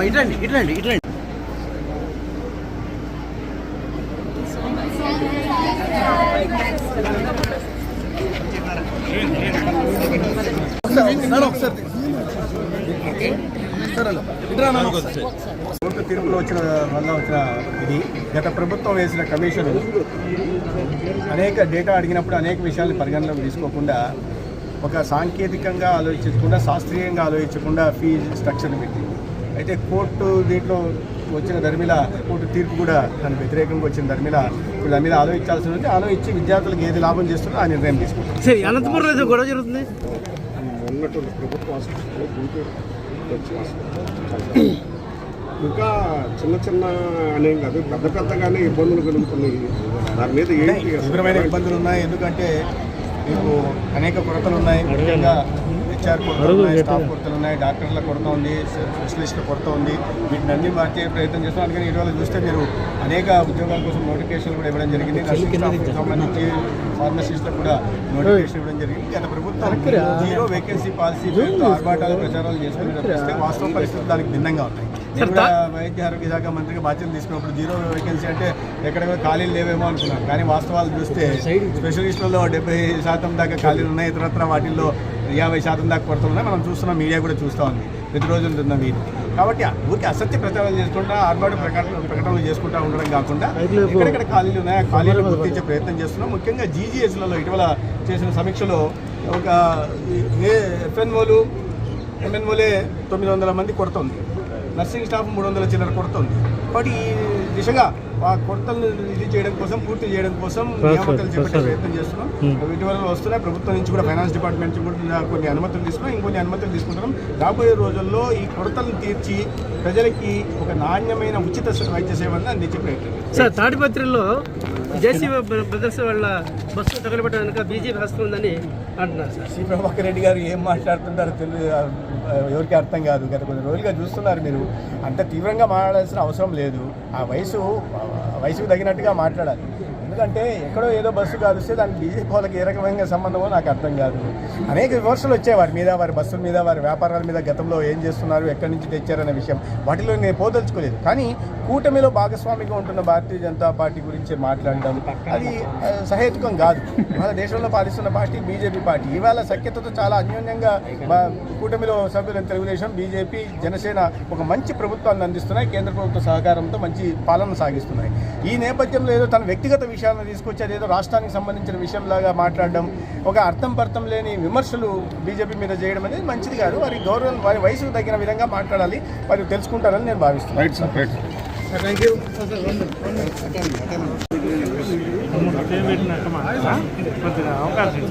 ఇట్లండి ఇట్లండి ఇట్లండి. Court తీర్పులో వచ్చిన ఇది గత ప్రభుత్వం వేసిన కమిషన్ అనేక డేటా అడిగినప్పుడు అనేక విషయాలను పరిగణలోకి తీసుకోకుండా ఒక సాంకేతికంగా ఆలోచించకుండా శాస్త్రీయంగా ఆలోచించకుండా ఫీజు స్ట్రక్చర్ని పెట్టింది. అయితే కోర్టు దీంట్లో వచ్చిన ధర్మిల కోర్టు తీర్పు కూడా దానికి వ్యతిరేకంగా వచ్చిన ధర్మిల దాని మీద ఆలోచించాల్సి ఉంది. ఆలోచించి విద్యార్థులకు ఏది లాభం చేస్తుందో ఆ నిర్ణయం తీసుకుంటారు. సరే, అనంతపురంలో గొడవ జరుగుతుంది. ఇంకా చిన్న చిన్న అనేం కాదు, పెద్ద పెద్దగానే ఇబ్బందులు కలుగుతున్నాయి. దాని మీద తీవ్రమైన ఇబ్బందులు ఉన్నాయి. ఎందుకంటే మీకు అనేక కొరతలు ఉన్నాయి. ముఖ్యంగా హెచ్ఆర్ కొరతలు ఉన్నాయి, స్టాఫ్ కొరతలు ఉన్నాయి, డాక్టర్ల కొరత ఉంది, స్పెషలిస్టుల కొరత ఉంది. వీటిని మార్చే ప్రయత్నం చేస్తాం. అందుకని ఇటీవల చూస్తే మీరు అనేక ఉద్యోగాల కోసం నోటిఫికేషన్లు కూడా ఇవ్వడం జరిగింది. నర్సింగ్ స్టాఫ్కి సంబంధించి ఫార్మసిస్టులకు కూడా నోటిఫికేషన్ ఇవ్వడం జరిగింది. గత ప్రభుత్వం జీరో వేకెన్సీ పాలసీ పేరుతో ఆర్భాటాలు ప్రచారాలు చేసుకుని తప్పిస్తే వాస్తవ పరిస్థితులు దానికి భిన్నంగా ఉన్నాయి. నేను కూడా వైద్య ఆరోగ్య శాఖ మంత్రిగా బాధ్యతలు తీసుకున్నప్పుడు జీరో వేకెన్సీ అంటే ఎక్కడెక్కడ ఖాళీలు లేవేమో అనుకున్నాను. కానీ వాస్తవాలు చూస్తే స్పెషలిస్టులలో 70% దాకా ఖాళీలు ఉన్నాయి. ఇతరత్ర వాటిల్లో 50% దాకా కొరత ఉన్నాయి. మనం చూస్తున్నాం, మీడియా కూడా చూస్తూ ఉంది, ప్రతిరోజు ఉంటున్న మీరు. కాబట్టి ఊరికి అసత్య ప్రచారాలు చేసుకుంటా ఆర్భాటు ప్రకటనలు చేసుకుంటూ ఉండడం కాకుండా ఎక్కడెక్కడ ఖాళీలు ఉన్నాయి ఆ ఖాళీలు గుర్తించే ప్రయత్నం చేస్తున్నాం. ముఖ్యంగా జీజీఎస్లలో ఇటీవల చేసిన సమీక్షలో ఒక ఎఫ్ఎన్ఓలు ఎంఎన్ఓలే 900 మంది కొరత ఉంది. నర్సింగ్ స్టాఫ్ 300 చిల్లర కొరత ఉంది. కాబట్టి ఈ దిశగా ఆ కొరతలను ఇది చేయడం కోసం, పూర్తి చేయడం కోసం నియామకాలు చేపట్టే ప్రయత్నం చేస్తున్నాం. ఇటీవల వస్తున్నాయి. ప్రభుత్వం నుంచి కూడా ఫైనాన్స్ డిపార్ట్మెంట్ నుంచి కూడా కొన్ని అనుమతులు తీసుకున్నాం, ఇంకొన్ని అనుమతులు తీసుకుంటున్నాం. రాబోయే రోజుల్లో ఈ కొరతలను తీర్చి ప్రజలకి ఒక నాణ్యమైన ఉచిత వైద్య సేవలను అందించే ప్రయత్నం. సార్, తాడిపత్రిలో జేసీ బ్రదర్స్ వాళ్ళ బస్సు తగలబెట్టడానికి బీజేపీ హస్తం ఉందని అంటున్నారు సార్. సి ప్రభాకర్ రెడ్డి గారు ఏం మాట్లాడుతుంటారో తెలియదు, ఎవరికి అర్థం కాదు. గత కొన్ని రోజులుగా చూస్తున్నారు మీరు. అంత తీవ్రంగా మాట్లాడాల్సిన అవసరం లేదు. ఆ వయసుకు తగినట్టుగా మాట్లాడాలి. ఎందుకంటే ఎక్కడో ఏదో బస్సు కాదుస్తే దానికి బీజేపీ వాళ్ళకి ఏ రకమైన సంబంధమో నాకు అర్థం కాదు. అనేక విమర్శలు వచ్చాయి వారి మీద, వారి బస్సుల మీద, వారి వ్యాపారాల మీద. గతంలో ఏం చేస్తున్నారు, ఎక్కడి నుంచి తెచ్చారనే విషయం వాటిలో నేను పోదలుచుకోలేదు. కానీ కూటమిలో భాగస్వామిగా ఉంటున్న భారతీయ జనతా పార్టీ గురించి మాట్లాడడం అది సహేతుకం కాదు. మన దేశంలో పాలిస్తున్న పార్టీ బీజేపీ పార్టీ. ఇవాళ సఖ్యతతో చాలా అన్యోన్యంగా కూటమిలో సభ్యులైన తెలుగుదేశం, బీజేపీ, జనసేన ఒక మంచి ప్రభుత్వాన్ని అందిస్తున్నాయి. కేంద్ర ప్రభుత్వ సహకారంతో మంచి పాలన సాగిస్తున్నాయి. ఈ నేపథ్యంలో ఏదో తన వ్యక్తిగత విషయాలను తీసుకొచ్చి అదేదో రాష్ట్రానికి సంబంధించిన విషయంలాగా మాట్లాడడం, ఒక అర్థం పర్థం లేని విమర్శలు బీజేపీ మీద చేయడం అనేది మంచిది కాదు. వారి గౌరవం, వారి వయసుకు తగిన విధంగా మాట్లాడాలి. వారు తెలుసుకుంటారని నేను భావిస్తున్నాను. Right sir, right sir. Thank you. అవకాశం